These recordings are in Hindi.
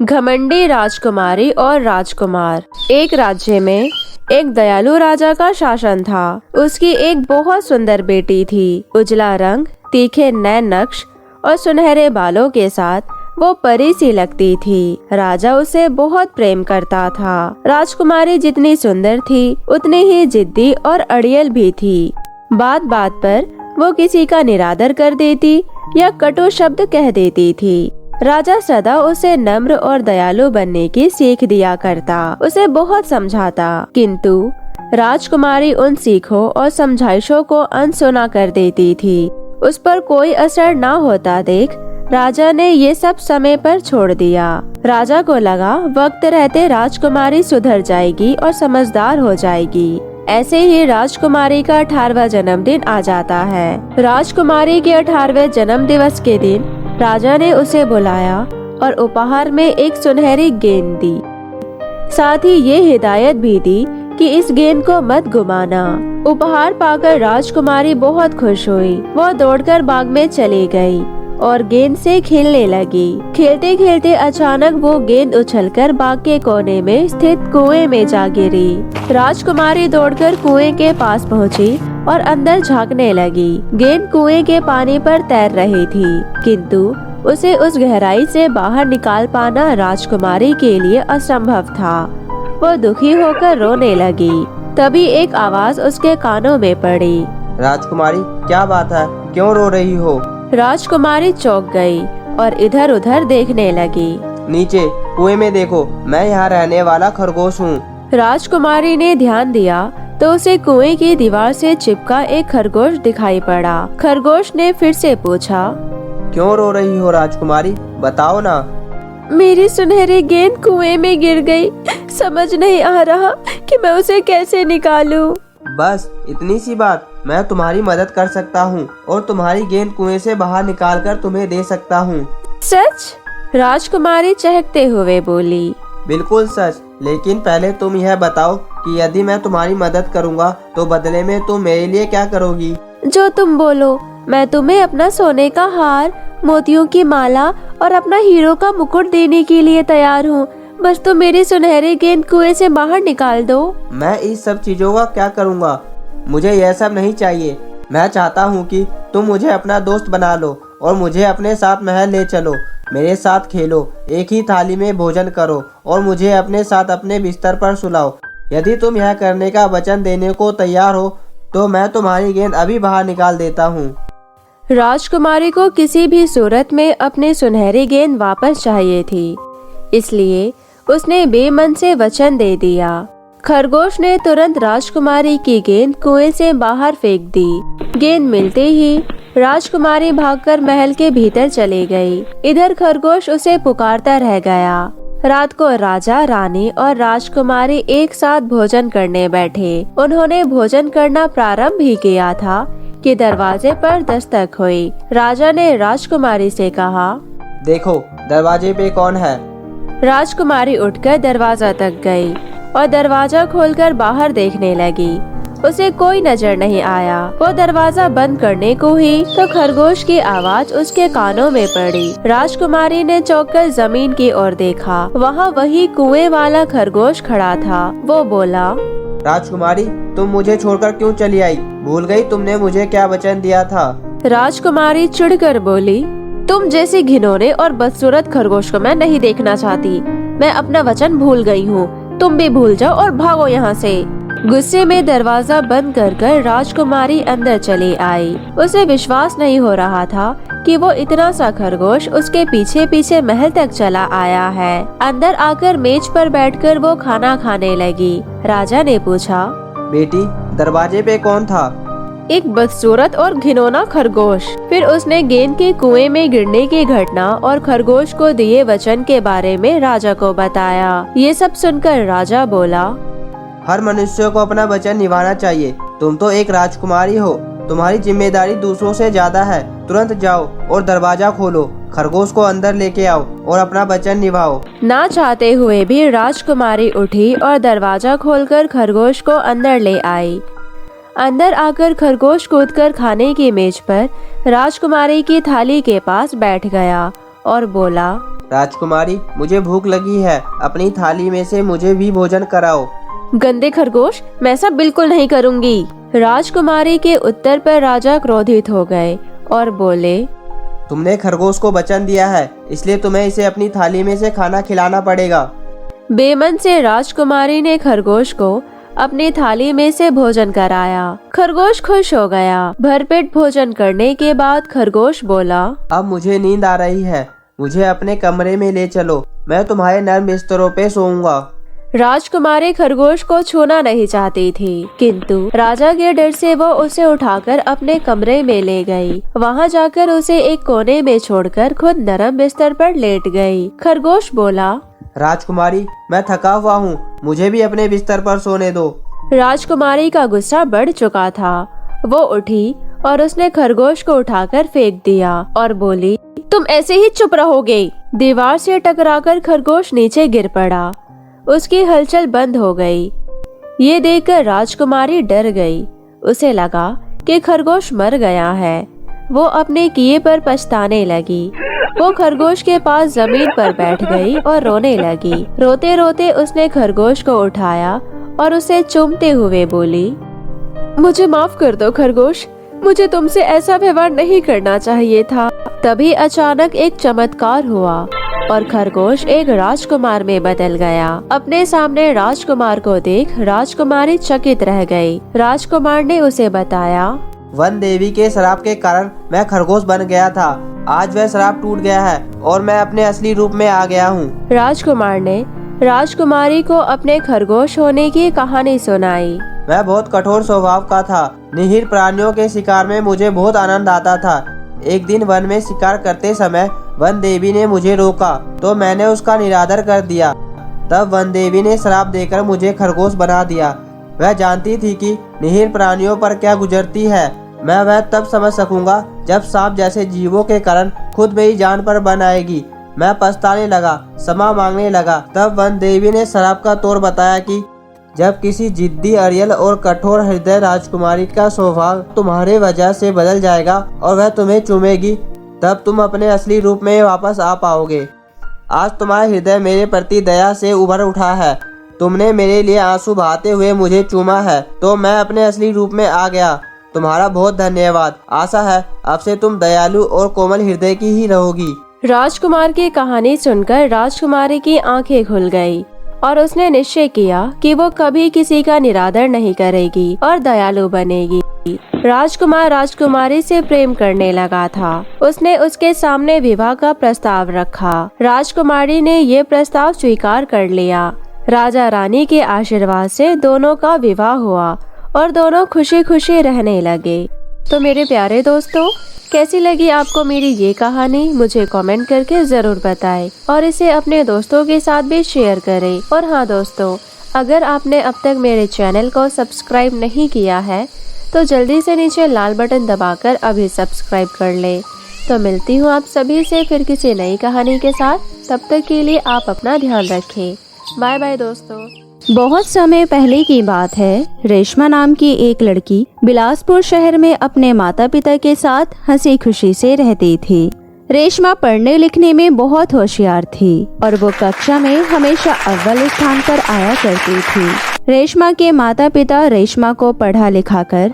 घमंडी राजकुमारी और राजकुमार। एक राज्य में एक दयालु राजा का शासन था। उसकी एक बहुत सुंदर बेटी थी। उजला रंग, तीखे नैन नक्श और सुनहरे बालों के साथ वो परी सी लगती थी। राजा उसे बहुत प्रेम करता था। राजकुमारी जितनी सुंदर थी उतनी ही जिद्दी और अड़ियल भी थी। बात बात पर वो किसी का निरादर कर देती या कटु शब्द कह देती थी। राजा सदा उसे नम्र और दयालु बनने की सीख दिया करता, उसे बहुत समझाता, किंतु राजकुमारी उन सीखों और समझाइशों को अनसुना कर देती थी। उस पर कोई असर न होता देख राजा ने ये सब समय पर छोड़ दिया। राजा को लगा वक्त रहते राजकुमारी सुधर जाएगी और समझदार हो जाएगी। ऐसे ही राजकुमारी का 18वां जन्मदिन आ जाता है। राजकुमारी के 18वें जन्म दिवस के दिन राजा ने उसे बुलाया और उपहार में एक सुनहरी गेंद दी। साथ ही ये हिदायत भी दी कि इस गेंद को मत घुमाना। उपहार पाकर राजकुमारी बहुत खुश हुई। वो दौड़कर बाग में चली गई और गेंद से खेलने लगी। खेलते खेलते अचानक वो गेंद उछलकर बाग के कोने में स्थित कुएं में जा गिरी। राजकुमारी दौड़कर कुएं के पास पहुंची और अंदर झांकने लगी। गेंद कुएं के पानी पर तैर रही थी, किंतु उसे उस गहराई से बाहर निकाल पाना राजकुमारी के लिए असंभव था। वो दुखी होकर रोने लगी। तभी एक आवाज उसके कानों में पड़ी। राजकुमारी, क्या बात है, क्यों रो रही हो? राजकुमारी चौंक गई और इधर उधर देखने लगी। नीचे कुएं में देखो, मैं यहाँ रहने वाला खरगोश हूँ। राजकुमारी ने ध्यान दिया तो उसे कुएं की दीवार से चिपका एक खरगोश दिखाई पड़ा। खरगोश ने फिर से पूछा, क्यों रो रही हो राजकुमारी, बताओ ना। मेरी सुनहरी गेंद कुएं में गिर गई। समझ नहीं आ रहा कि मैं उसे कैसे निकालूं। बस इतनी सी बात, मैं तुम्हारी मदद कर सकता हूँ और तुम्हारी गेंद कुएं से बाहर निकालकर तुम्हें दे सकता हूँ। सच? राजकुमारी चहकते हुए बोली। बिल्कुल सच, लेकिन पहले तुम यह बताओ कि यदि मैं तुम्हारी मदद करूँगा तो बदले में तुम मेरे लिए क्या करोगी? जो तुम बोलो। मैं तुम्हें अपना सोने का हार, मोतियों की माला और अपना हीरो का मुकुट देने के लिए तैयार हूँ। बस तुम मेरी सुनहरी गेंद कुएं से बाहर निकाल दो। मैं इस सब चीजों का क्या करूँगा? मुझे यह सब नहीं चाहिए। मैं चाहता हूँ कि तुम मुझे अपना दोस्त बना लो और मुझे अपने साथ महल ले चलो, मेरे साथ खेलो, एक ही थाली में भोजन करो और मुझे अपने साथ अपने बिस्तर पर सुलाओ। यदि तुम यह करने का वचन देने को तैयार हो तो मैं तुम्हारी गेंद अभी बाहर निकाल देता हूँ। राजकुमारी को किसी भी सूरत में अपनी सुनहरी गेंद वापस चाहिए थी, इसलिए उसने बेमन से वचन दे दिया। खरगोश ने तुरंत राजकुमारी की गेंद कुएं से बाहर फेंक दी। गेंद मिलते ही राजकुमारी भागकर महल के भीतर चली गई। इधर खरगोश उसे पुकारता रह गया। रात को राजा, रानी और राजकुमारी एक साथ भोजन करने बैठे। उन्होंने भोजन करना प्रारंभ ही किया था कि दरवाजे पर दस्तक हुई। राजा ने राजकुमारी से कहा, देखो दरवाजे पे कौन है? राजकुमारी उठकर दरवाजा तक गई और दरवाजा खोलकर बाहर देखने लगी। उसे कोई नजर नहीं आया। वो दरवाजा बंद करने को ही तो खरगोश की आवाज उसके कानों में पड़ी। राजकुमारी ने चौंककर जमीन की ओर देखा। वहाँ वही कुएं वाला खरगोश खड़ा था। वो बोला, राजकुमारी, तुम मुझे छोड़कर क्यों चली आई? भूल गई तुमने मुझे क्या वचन दिया था? राजकुमारी चिढ़कर बोली, तुम जैसे घिनौने और बदसूरत खरगोश को मैं नहीं देखना चाहती। मैं अपना वचन भूल गई हूँ। तुम भी भूल जाओ और भागो यहाँ से। गुस्से में दरवाजा बंद कर राजकुमारी अंदर चली आई। उसे विश्वास नहीं हो रहा था कि वो इतना सा खरगोश उसके पीछे पीछे महल तक चला आया है। अंदर आकर मेज पर बैठकर वो खाना खाने लगी। राजा ने पूछा, बेटी, दरवाजे पे कौन था? एक बदसूरत और घिनौना खरगोश। फिर उसने गेंद के कुएं में गिरने की घटना और खरगोश को दिए वचन के बारे में राजा को बताया। ये सब सुनकर राजा बोला, हर मनुष्य को अपना वचन निभाना चाहिए। तुम तो एक राजकुमारी हो, तुम्हारी जिम्मेदारी दूसरों से ज्यादा है। तुरंत जाओ और दरवाजा खोलो, खरगोश को अंदर लेके आओ और अपना वचन निभाओ। ना चाहते हुए भी राजकुमारी उठी और दरवाजा खोलकर खरगोश को अंदर ले आई। अंदर आकर खरगोश कूदकर खाने की मेज पर राजकुमारी की थाली के पास बैठ गया और बोला, राजकुमारी, मुझे भूख लगी है, अपनी थाली में से मुझे भी भोजन कराओ। गंदे खरगोश, मैं ऐसा बिल्कुल नहीं करूँगी। राजकुमारी के उत्तर पर राजा क्रोधित हो गए और बोले, तुमने खरगोश को वचन दिया है, इसलिए तुम्हें इसे अपनी थाली में से खाना खिलाना पड़ेगा। बेमन से राजकुमारी ने खरगोश को अपनी थाली में से भोजन कराया। खरगोश खुश हो गया। भरपेट भोजन करने के बाद खरगोश बोला, अब मुझे नींद आ रही है, मुझे अपने कमरे में ले चलो, मैं तुम्हारे नर्म बिस्तरों पे सोऊंगा। राजकुमारी खरगोश को छूना नहीं चाहती थी, किंतु राजा के डर से वो उसे उठाकर अपने कमरे में ले गई। वहाँ जाकर उसे एक कोने में छोड़कर खुद नरम बिस्तर पर लेट गई। खरगोश बोला, राजकुमारी, मैं थका हुआ हूँ, मुझे भी अपने बिस्तर पर सोने दो। राजकुमारी का गुस्सा बढ़ चुका था। वो उठी और उसने खरगोश को उठाकर फेंक दिया और बोली, तुम ऐसे ही चुप रहोगे। दीवार से टकराकर खरगोश नीचे गिर पड़ा। उसकी हलचल बंद हो गई। ये देखकर राजकुमारी डर गई। उसे लगा कि खरगोश मर गया है। वो अपने किए पर पछताने लगी। वो खरगोश के पास जमीन पर बैठ गई और रोने लगी। रोते रोते उसने खरगोश को उठाया और उसे चूमते हुए बोली, मुझे माफ कर दो खरगोश, मुझे तुमसे ऐसा व्यवहार नहीं करना चाहिए था। तभी अचानक एक चमत्कार हुआ और खरगोश एक राजकुमार में बदल गया। अपने सामने राजकुमार को देख राजकुमारी चकित रह गई। राजकुमार ने उसे बताया, वन देवी के श्राप के कारण मैं खरगोश बन गया था। आज वह श्राप टूट गया है और मैं अपने असली रूप में आ गया हूँ। राजकुमार ने राजकुमारी को अपने खरगोश होने की कहानी सुनाई। मैं बहुत कठोर स्वभाव का था। निरीह प्राणियों के शिकार में मुझे बहुत आनंद आता था। एक दिन वन में शिकार करते समय वन देवी ने मुझे रोका तो मैंने उसका निरादर कर दिया। तब वन देवी ने श्राप देकर मुझे खरगोश बना दिया। वह जानती थी कि निरीह प्राणियों पर क्या गुजरती है। मैं वह तब समझ सकूंगा जब सांप जैसे जीवों के कारण खुद मेरी जान पर बन आएगी। मैं पछताने लगा, क्षमा मांगने लगा। तब वन देवी ने श्राप का तोड़ बताया कि जब किसी जिद्दी, अड़ियल और कठोर हृदय राजकुमारी का स्वभाव तुम्हारे वजह से बदल जाएगा और वह तुम्हें चूमेगी, तब तुम अपने असली रूप में वापस आ पाओगे। आज तुम्हारा हृदय मेरे प्रति दया से उभर उठा है। तुमने मेरे लिए आंसू बहाते हुए मुझे चूमा है तो मैं अपने असली रूप में आ गया। तुम्हारा बहुत धन्यवाद। आशा है अब से तुम दयालु और कोमल हृदय की ही रहोगी। राजकुमार की कहानी सुनकर राजकुमारी की आंखें खुल गई और उसने निश्चय किया कि वो कभी किसी का निरादर नहीं करेगी और दयालु बनेगी। राजकुमार राजकुमारी से प्रेम करने लगा था। उसने उसके सामने विवाह का प्रस्ताव रखा। राजकुमारी ने ये प्रस्ताव स्वीकार कर लिया। राजा रानी के आशीर्वाद से दोनों का विवाह हुआ और दोनों खुशी खुशी रहने लगे। तो मेरे प्यारे दोस्तों, कैसी लगी आपको मेरी ये कहानी? मुझे कमेंट करके जरूर बताएं और इसे अपने दोस्तों के साथ भी शेयर करें। और हाँ दोस्तों, अगर आपने अब तक मेरे चैनल को सब्सक्राइब नहीं किया है तो जल्दी से नीचे लाल बटन दबाकर अभी सब्सक्राइब कर ले। तो मिलती हूँ आप सभी से फिर किसी नई कहानी के साथ। तब तक के लिए आप अपना ध्यान रखें। बाय बाय दोस्तों। बहुत समय पहले की बात है। रेशमा नाम की एक लड़की बिलासपुर शहर में अपने माता पिता के साथ हंसी खुशी से रहती थी। रेशमा पढ़ने लिखने में बहुत होशियार थी और वो कक्षा में हमेशा अव्वल स्थान पर आया करती थी। रेशमा के माता पिता रेशमा को पढ़ा लिखा कर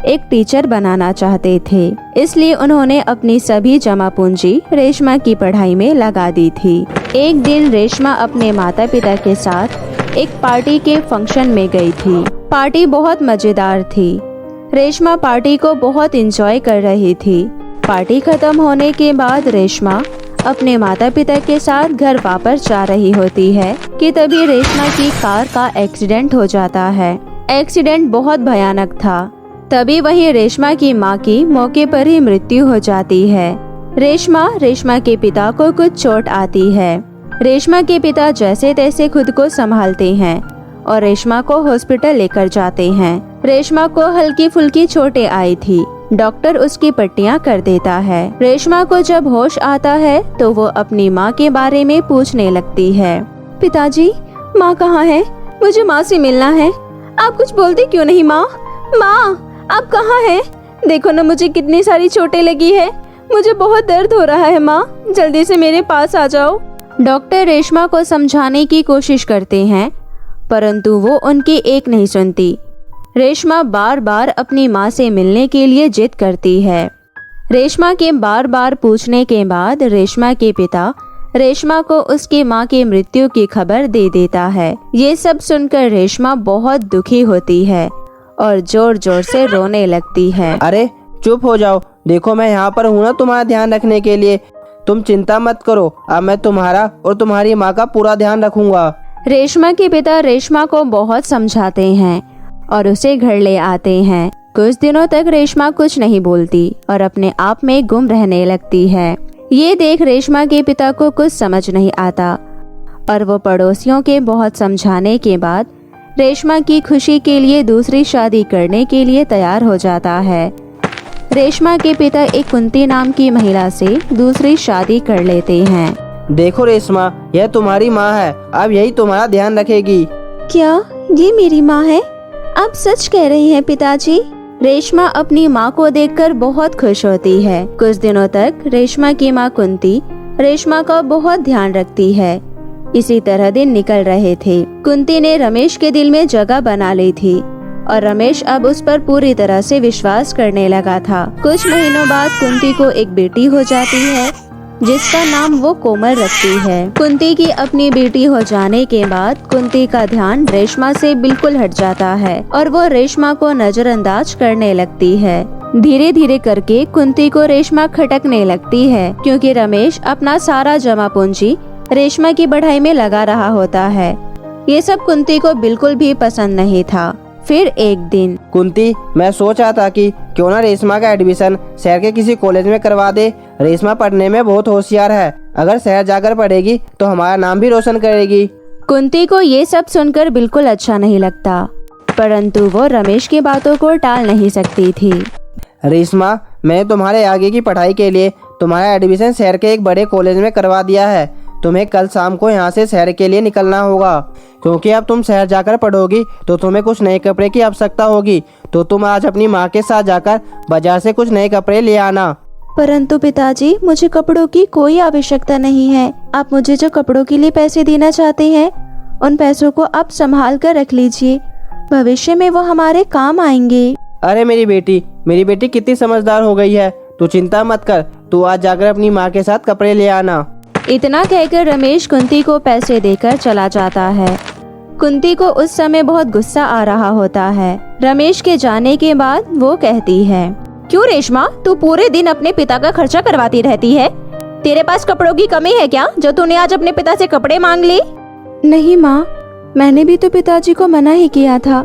एक टीचर बनाना चाहते थे, इसलिए उन्होंने अपनी सभी जमा पूंजी रेशमा की पढ़ाई में लगा दी थी। एक दिन रेशमा अपने माता पिता के साथ एक पार्टी के फंक्शन में गई थी। पार्टी बहुत मजेदार थी। रेशमा पार्टी को बहुत एंजॉय कर रही थी। पार्टी खत्म होने के बाद रेशमा अपने माता पिता के साथ घर वापस जा रही होती है कि तभी रेशमा की कार का एक्सीडेंट हो जाता है। एक्सीडेंट बहुत भयानक था। तभी वहीं रेशमा की मां की मौके पर ही मृत्यु हो जाती है। रेशमा के पिता को कुछ चोट आती है। रेशमा के पिता जैसे तैसे खुद को संभालते हैं और रेशमा को हॉस्पिटल लेकर जाते हैं। रेशमा को हल्की फुल्की चोटें आई थी। डॉक्टर उसकी पट्टियां कर देता है। रेशमा को जब होश आता है तो वो अपनी माँ के बारे में पूछने लगती है। पिताजी, माँ कहाँ है? मुझे माँ से मिलना है। आप कुछ बोलते क्यों नहीं? माँ, आप कहाँ हैं? देखो ना, मुझे कितनी सारी चोटें लगी है। मुझे बहुत दर्द हो रहा है माँ, जल्दी से मेरे पास आ जाओ। डॉक्टर रेशमा को समझाने की कोशिश करते हैं, परंतु वो उनकी एक नहीं सुनती। रेशमा बार बार अपनी माँ से मिलने के लिए जिद करती है। रेशमा के बार बार पूछने के बाद रेशमा के पिता रेशमा को उसकी माँ की मृत्यु की खबर दे देता है। ये सब सुनकर रेशमा बहुत दुखी होती है और जोर जोर से रोने लगती है। अरे चुप हो जाओ, देखो मैं यहाँ पर हूँ ना तुम्हारा ध्यान रखने के लिए। तुम चिंता मत करो, अब मैं तुम्हारा और तुम्हारी माँ का पूरा ध्यान रखूंगा। रेशमा के पिता रेशमा को बहुत समझाते हैं और उसे घर ले आते हैं। कुछ दिनों तक रेशमा कुछ नहीं बोलती और अपने आप में गुम रहने लगती है। ये देख रेशमा के पिता को कुछ समझ नहीं आता और वो पड़ोसियों के बहुत समझाने के बाद रेशमा की खुशी के लिए दूसरी शादी करने के लिए तैयार हो जाता है। रेशमा के पिता एक कुंती नाम की महिला से दूसरी शादी कर लेते हैं। देखो रेशमा, यह तुम्हारी माँ है, अब यही तुम्हारा ध्यान रखेगी। क्या ये मेरी माँ है? आप सच कह रही हैं पिताजी। रेशमा अपनी माँ को देखकर बहुत खुश होती है। कुछ दिनों तक रेशमा की माँ कुंती रेशमा का बहुत ध्यान रखती है। इसी तरह दिन निकल रहे थे। कुंती ने रमेश के दिल में जगह बना ली थी और रमेश अब उस पर पूरी तरह से विश्वास करने लगा था। कुछ महीनों बाद कुंती को एक बेटी हो जाती है जिसका नाम वो कोमल रखती है। कुंती की अपनी बेटी हो जाने के बाद कुंती का ध्यान रेशमा से बिल्कुल हट जाता है और वो रेशमा को नजरअंदाज करने लगती है। धीरे धीरे करके कुंती को रेशमा खटकने लगती है क्योंकि रमेश अपना सारा जमा पूंजी रेशमा की पढ़ाई में लगा रहा होता है। ये सब कुंती को बिल्कुल भी पसंद नहीं था। फिर एक दिन, कुंती, मैं सोच रहा था कि क्यों ना रेशमा का एडमिशन शहर के किसी कॉलेज में करवा दे। रेशमा पढ़ने में बहुत होशियार है, अगर शहर जाकर पढ़ेगी तो हमारा नाम भी रोशन करेगी। कुंती को ये सब सुनकर बिल्कुल अच्छा नहीं लगता, परंतु वो रमेश की बातों को टाल नहीं सकती थी। रेशमा, मैंने तुम्हारे आगे की पढ़ाई के लिए तुम्हारा एडमिशन शहर के एक बड़े कॉलेज में करवा दिया है। तुम्हें कल शाम को यहाँ से शहर के लिए निकलना होगा, क्योंकि अब तुम शहर जाकर पढ़ोगी तो तुम्हें कुछ नए कपड़े की आवश्यकता होगी। तो तुम आज अपनी माँ के साथ जाकर बाजार से कुछ नए कपड़े ले आना। परंतु पिताजी, मुझे कपड़ों की कोई आवश्यकता नहीं है। आप मुझे जो कपड़ों के लिए पैसे देना चाहते हैं उन पैसों को आप संभाल कर रख लीजिए, भविष्य में वो हमारे काम आएंगे। अरे मेरी बेटी कितनी समझदार हो गई है। तू चिंता मत कर, तू आज जाकर अपनी माँ के साथ कपड़े ले आना। इतना कहकर रमेश कुंती को पैसे देकर चला जाता है। कुंती को उस समय बहुत गुस्सा आ रहा होता है। रमेश के जाने के बाद वो कहती है, क्यों रेशमा, तू पूरे दिन अपने पिता का खर्चा करवाती रहती है? तेरे पास कपड़ों की कमी है क्या जो तूने आज अपने पिता से कपड़े मांग ली? नहीं माँ, मैंने भी तो पिताजी को मना ही किया था,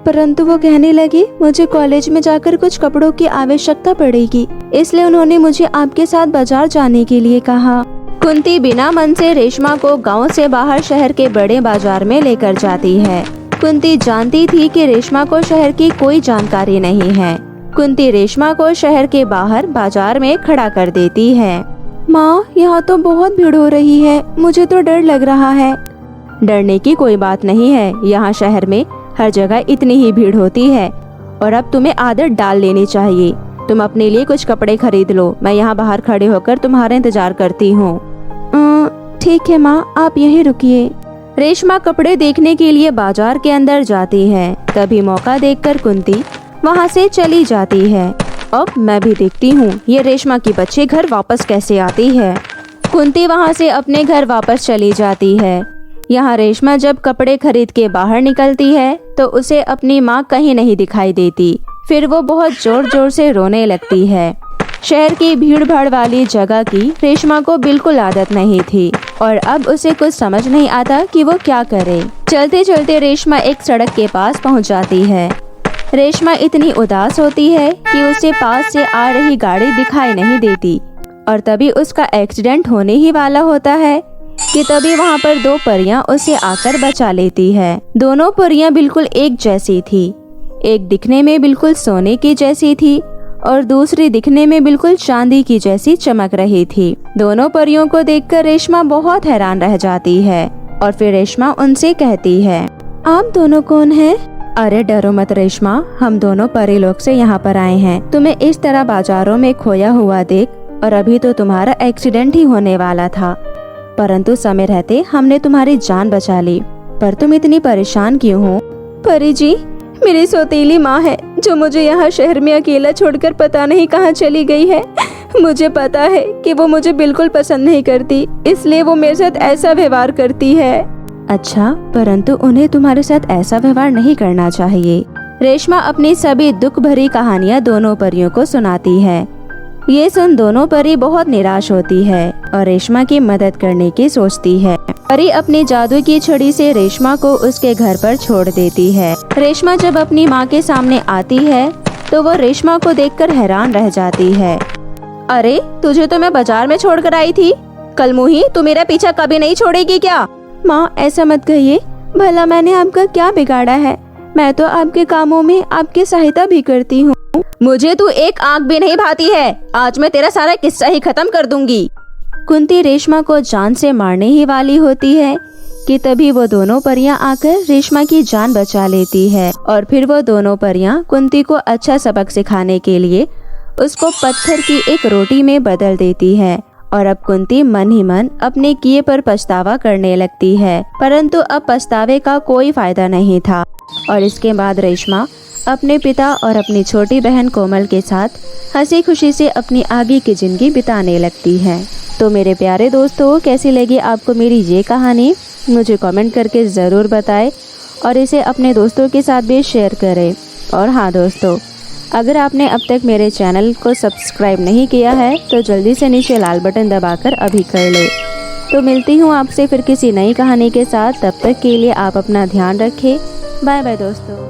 परंतु वो कहने लगे मुझे कॉलेज में जाकर कुछ कपड़ों की आवश्यकता पड़ेगी, इसलिए उन्होंने मुझे आपके साथ बाजार जाने के लिए कहा। कुंती बिना मन से रेशमा को गांव से बाहर शहर के बड़े बाजार में लेकर जाती है। कुंती जानती थी कि रेशमा को शहर की कोई जानकारी नहीं है। कुंती रेशमा को शहर के बाहर बाजार में खड़ा कर देती है। माँ, यहाँ तो बहुत भीड़ हो रही है, मुझे तो डर लग रहा है। डरने की कोई बात नहीं है, यहाँ शहर में हर जगह इतनी ही भीड़ होती है और अब तुम्हें आदत डाल लेनी चाहिए। तुम अपने लिए कुछ कपड़े खरीद लो, मैं यहाँ बाहर खड़े होकर तुम्हारा इंतजार करती हूँ। ठीक है माँ, आप यहीं रुकिए। रेशमा कपड़े देखने के लिए बाजार के अंदर जाती है। तभी मौका देखकर कुंती वहाँ से चली जाती है। अब मैं भी देखती हूँ ये रेशमा की बच्ची घर वापस कैसे आती है। कुंती वहाँ से अपने घर वापस चली जाती है। यहाँ रेशमा जब कपड़े खरीद के बाहर निकलती है तो उसे अपनी माँ कहीं नहीं दिखाई देती। फिर वो बहुत जोर जोर से रोने लगती है। शहर की भीड़ भाड़ वाली जगह की रेशमा को बिल्कुल आदत नहीं थी और अब उसे कुछ समझ नहीं आता कि वो क्या करे। चलते चलते रेशमा एक सड़क के पास पहुंच जाती है। रेशमा इतनी उदास होती है कि उसे पास से आ रही गाड़ी दिखाई नहीं देती और तभी उसका एक्सीडेंट होने ही वाला होता है कि तभी वहाँ पर दो परियां उसे आकर बचा लेती है। दोनों परियां बिल्कुल एक जैसी थी। एक दिखने में बिल्कुल सोने की जैसी थी और दूसरी दिखने में बिल्कुल चांदी की जैसी चमक रही थी। दोनों परियों को देखकर रेशमा बहुत हैरान रह जाती है और फिर रेशमा उनसे कहती है, आप दोनों कौन हैं? अरे डरो मत रेशमा, हम दोनों परी लोग से यहाँ पर आए हैं। तुम्हें इस तरह बाजारों में खोया हुआ देख और अभी तो तुम्हारा एक्सीडेंट ही होने वाला था। परंतु समय रहते हमने तुम्हारी जान बचा ली। पर तुम इतनी परेशान क्यों हो? परी जी, मेरी सौतेली माँ है जो मुझे यहाँ शहर में अकेला छोड़कर पता नहीं कहाँ चली गई है। मुझे पता है कि वो मुझे बिल्कुल पसंद नहीं करती, इसलिए वो मेरे साथ ऐसा व्यवहार करती है। अच्छा, परंतु उन्हें तुम्हारे साथ ऐसा व्यवहार नहीं करना चाहिए। रेशमा अपनी सभी दुख भरी कहानियाँ दोनों परियों को सुनाती है। ये सुन दोनों परी बहुत निराश होती है और रेशमा की मदद करने की सोचती है। परी अपनी जादू की छड़ी से रेशमा को उसके घर पर छोड़ देती है। रेशमा जब अपनी माँ के सामने आती है तो वो रेशमा को देखकर हैरान रह जाती है। अरे, तुझे तो मैं बाजार में छोड़कर आई थी। कल मुही, तू मेरा पीछा कभी नहीं छोड़ेगी क्या? माँ, ऐसा मत कहिए। भला मैंने आपका क्या बिगाड़ा है? मैं तो आपके कामों में आपकी सहायता भी करती हूँ। मुझे तू एक आंख भी नहीं भाती है। आज मैं तेरा सारा किस्सा ही खत्म कर दूंगी। कुंती रेशमा को जान से मारने ही वाली होती है कि तभी वो दोनों परियां आकर रेशमा की जान बचा लेती है और फिर वो दोनों परियां कुंती को अच्छा सबक सिखाने के लिए उसको पत्थर की एक रोटी में बदल देती है। और अब कुंती मन ही मन अपने किए पर पछतावा करने लगती है, परंतु अब पछतावे का कोई फायदा नहीं था। और इसके बाद रेशमा अपने पिता और अपनी छोटी बहन कोमल के साथ हंसी खुशी से अपनी आगे की जिंदगी बिताने लगती है। तो मेरे प्यारे दोस्तों, कैसी लगी आपको मेरी ये कहानी? मुझे कमेंट करके ज़रूर बताएं और इसे अपने दोस्तों के साथ भी शेयर करें। और हाँ दोस्तों, अगर आपने अब तक मेरे चैनल को सब्सक्राइब नहीं किया है तो जल्दी से नीचे लाल बटन दबाकर अभी कर ले। तो मिलती हूँ आपसे फिर किसी नई कहानी के साथ। तब तक के लिए आप अपना ध्यान रखें। बाय बाय दोस्तों।